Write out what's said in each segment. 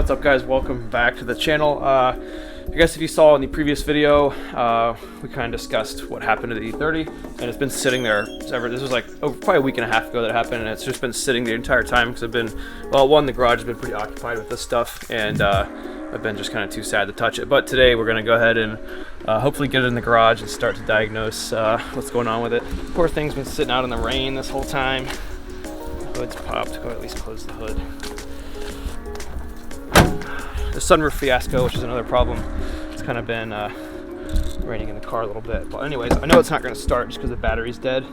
what's up guys, welcome back to the channel. I guess if you saw in the previous video, we kind of discussed what happened to the E30, and it's been sitting there ever. This was like probably a week and a half ago that it happened, and it's just been sitting the entire time because I've been, well, one, the garage has been pretty occupied with this stuff, and I've been just kind of too sad to touch it. But today we're going to go ahead and hopefully get it in the garage and start to diagnose what's going on with it. Poor thing's been sitting out in the rain this whole time. The hood's popped. Go at least close the hood. The sunroof fiasco, which is another problem. It's kind of been raining in the car a little bit. But anyways, I know it's not going to start just because the battery's dead.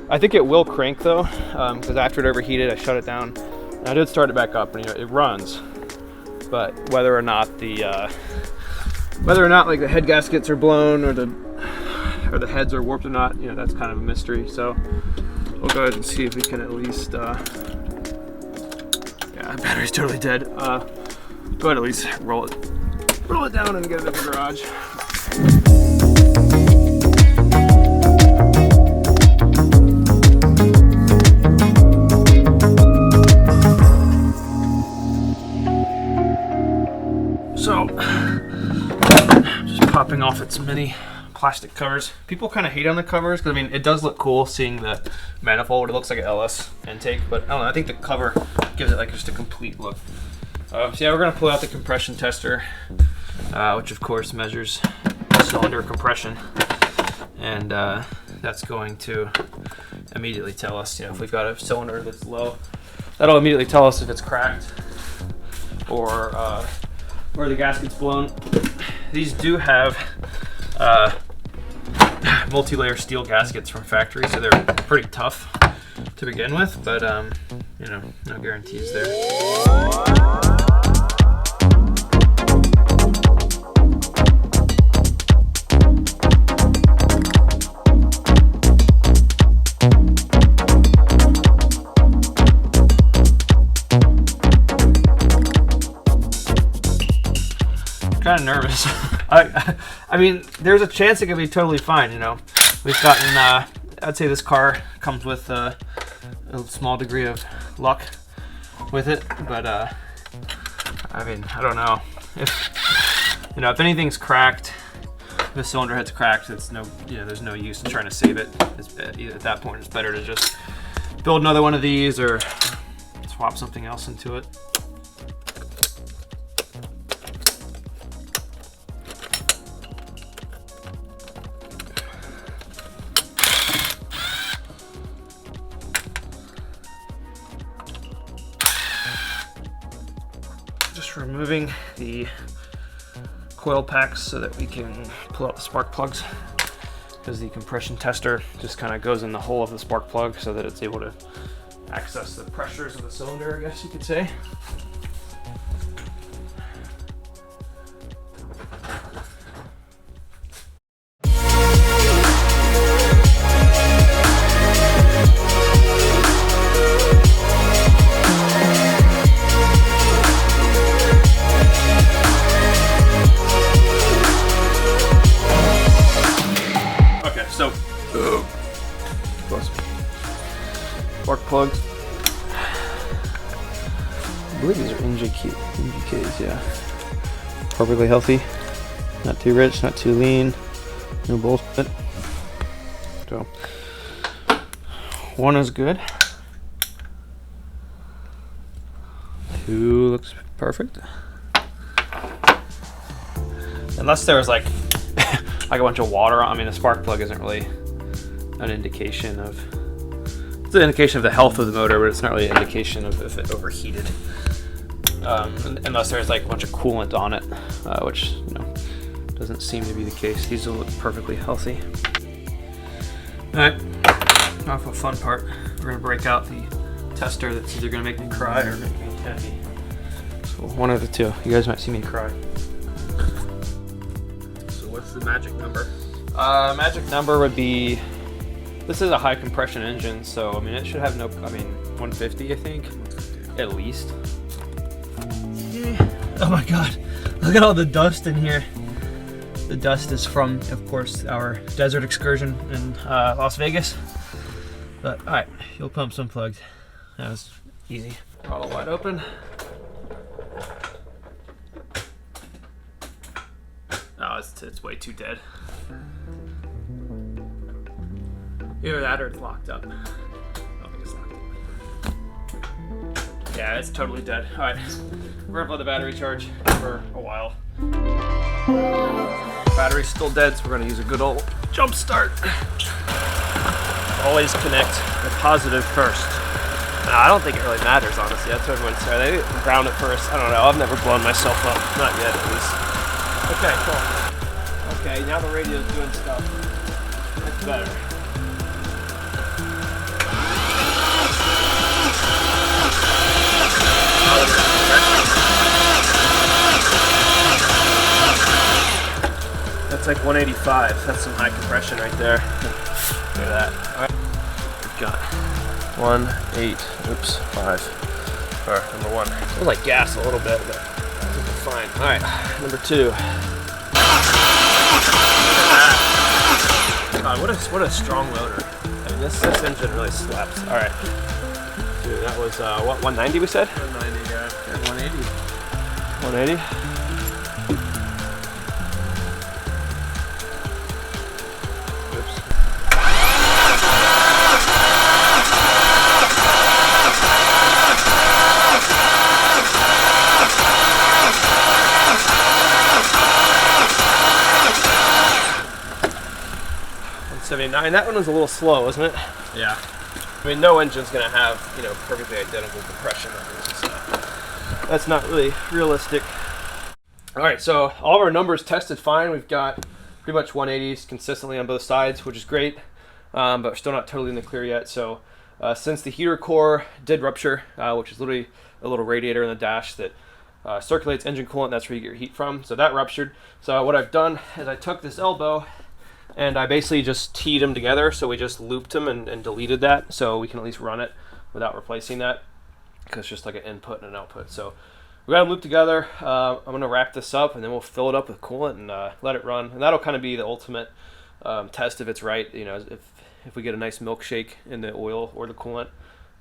I think it will crank though, because after it overheated, I shut it down. And I did start it back up, and it runs. But whether or not like the head gaskets are blown or the heads are warped or not, that's kind of a mystery. So we'll go ahead and see if we can at least. Yeah, the battery's totally dead. Go ahead, at least roll it down and get it in the garage. So, just popping off its mini plastic covers. People kind of hate on the covers because, I mean, it does look cool seeing the manifold. It looks like an LS intake, but I don't know, I think the cover gives it like just a complete look. So yeah, we're going to pull out the compression tester, which of course measures cylinder compression, and that's going to immediately tell us, if we've got a cylinder that's low. That'll immediately tell us if it's cracked or where the gasket's blown. These do have multi-layer steel gaskets from factory, so they're pretty tough to begin with, but no guarantees there. Kind of nervous. I mean, there's a chance it could be totally fine. We've gotten. I'd say this car comes with a small degree of luck with it, but I mean, I don't know if anything's cracked. If the cylinder head's cracked, there's no use in trying to save it. At that point, it's better to just build another one of these or swap something else into it. Just removing the coil packs so that we can pull out the spark plugs, because the compression tester just kind of goes in the hole of the spark plug so that it's able to access the pressures of the cylinder, I guess you could say. Spark plugs. I believe these are NGKs, yeah. Perfectly healthy. Not too rich, not too lean. No bullshit. So, one is good. Two looks perfect. Unless there was like a bunch of water. I mean, the spark plug isn't really an indication of. It's an indication of the health of the motor, but it's not really an indication of if it overheated. Unless there's like a bunch of coolant on it, which doesn't seem to be the case. These will look perfectly healthy. All right, now for the fun part, we're gonna break out the tester that's either gonna make me cry or make me happy. So one of the two. You guys might see me cry. So what's the magic number? Magic number would be. This is a high compression engine, so I mean it should have 150, I think, at least. Oh my god, look at all the dust in here. The dust is from, of course, our desert excursion in Las Vegas. But all right, fuel pump's unplugged. That was easy. Throttle wide open. it's way too dead. Either that or it's locked up. I don't think it's locked up. Yeah, it's totally dead. All right, we're gonna let the battery charge for a while. Battery's still dead, so we're gonna use a good old jump start. Always connect the positive first. I don't think it really matters, honestly. That's what everyone said. They ground it first. I don't know. I've never blown myself up. Not yet, at least. Okay, cool. Okay, now the radio's doing stuff. That's better. That's like 185. That's some high compression right there. Look at that. All right. We've got 1, 8, oops, 5. Or number 1. It was like gas a little bit, but I think we're fine. All right, number 2. God, what a strong motor. I mean, this engine really slaps. All right. Dude, that was what, 190 we said? 190, yeah. 180. 180. That one was a little slow, wasn't it? Yeah. I mean, no engine's gonna have, you know, perfectly identical compression. That's not really realistic. All right, so all of our numbers tested fine. We've got pretty much 180s consistently on both sides, which is great, but we're still not totally in the clear yet. So since the heater core did rupture, which is literally a little radiator in the dash that circulates engine coolant, that's where you get your heat from. So that ruptured. So what I've done is I took this elbow and I basically just teed them together. So we just looped them and deleted that, so we can at least run it without replacing that, because it's just like an input and an output. So we got them looped together. I'm gonna wrap this up and then we'll fill it up with coolant and let it run. And that'll kind of be the ultimate test if it's right. You know, if we get a nice milkshake in the oil or the coolant,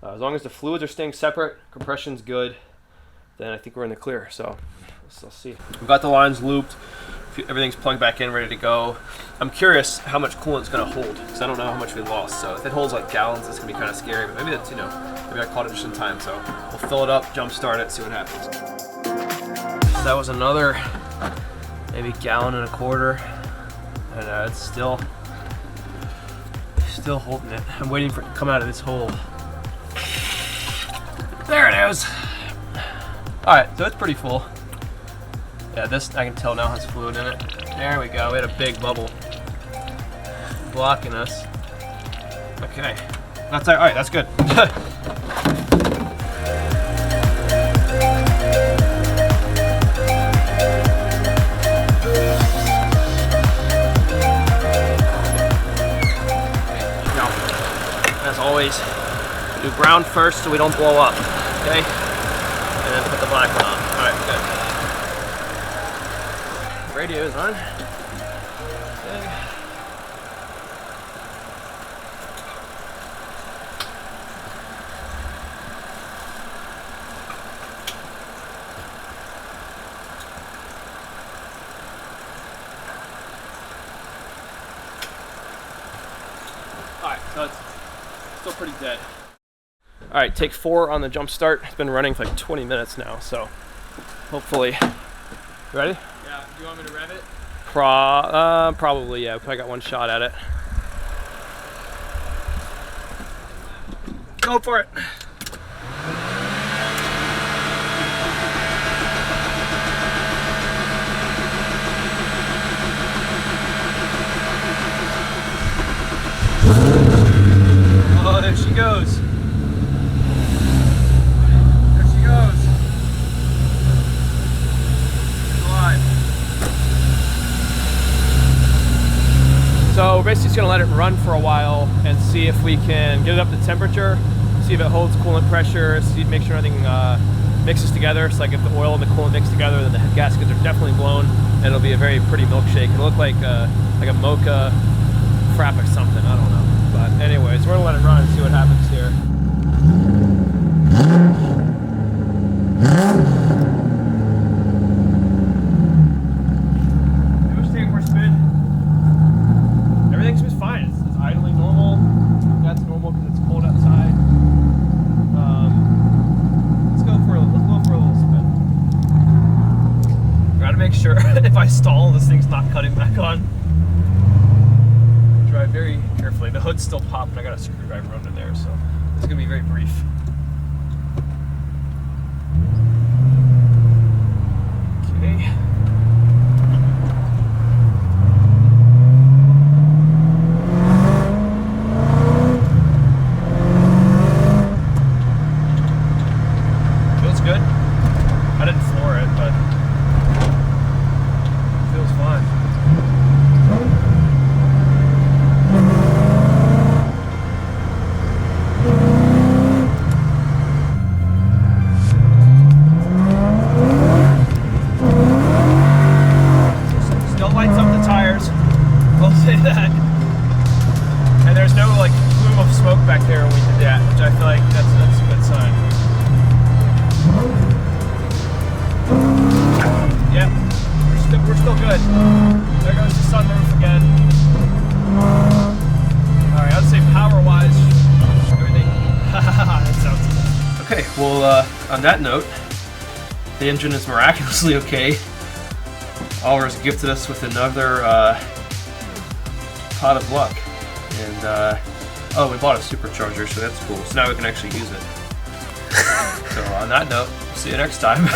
as long as the fluids are staying separate, compression's good, then I think we're in the clear. So let's see. We've got the lines looped. Everything's plugged back in, ready to go. I'm curious how much coolant's gonna hold, because I don't know how much we lost. So if it holds like gallons, it's gonna be kind of scary, but maybe that's, you know, maybe I caught it just in time. So we'll fill it up, jump start it, see what happens. That was another maybe gallon and a quarter, and it's still holding it. I'm waiting for it to come out of this hole. There it is. All right, so it's pretty full. Yeah, this I can tell now has fluid in it. There we go. We had a big bubble blocking us. Okay, that's all right. That's good. Now, as always, do ground first so we don't blow up. Okay, and then put the black one on. All right, good. Radio is on. Okay. Alright, so it's still pretty dead. Alright, take 4 on the jump start. It's been running for like 20 minutes now, so hopefully. Ready? Yeah, do you want me to rev it? Probably, yeah. I got one shot at it. Go for it. Oh, there she goes. There she goes. So we're basically just gonna let it run for a while and see if we can get it up to temperature, see if it holds coolant pressure, make sure nothing mixes together. So like if the oil and the coolant mix together, then the gaskets are definitely blown, and it'll be a very pretty milkshake. It'll look like a mocha frap or something, I don't know. But anyways, we're gonna let it run and see what happens here. It was taking stall, this thing's not cutting back on. Drive very carefully. The hood's still popped, and I got a screwdriver under there, so it's gonna be very brief. Okay. Feels good. I didn't floor it, but it feels fine. Still lights up the tires. I'll say that. And there's no like plume of smoke back there when we did that, which I feel like that's a good sign. Yep, we're still good. There goes the sunroof again. Alright, I'd say power-wise, everything. That sounds good. Okay, well, on that note, the engine is miraculously okay. Oliver's gifted us with another pot of luck. And, oh, we bought a supercharger, so that's cool. So now we can actually use it. So on that note, see you next time.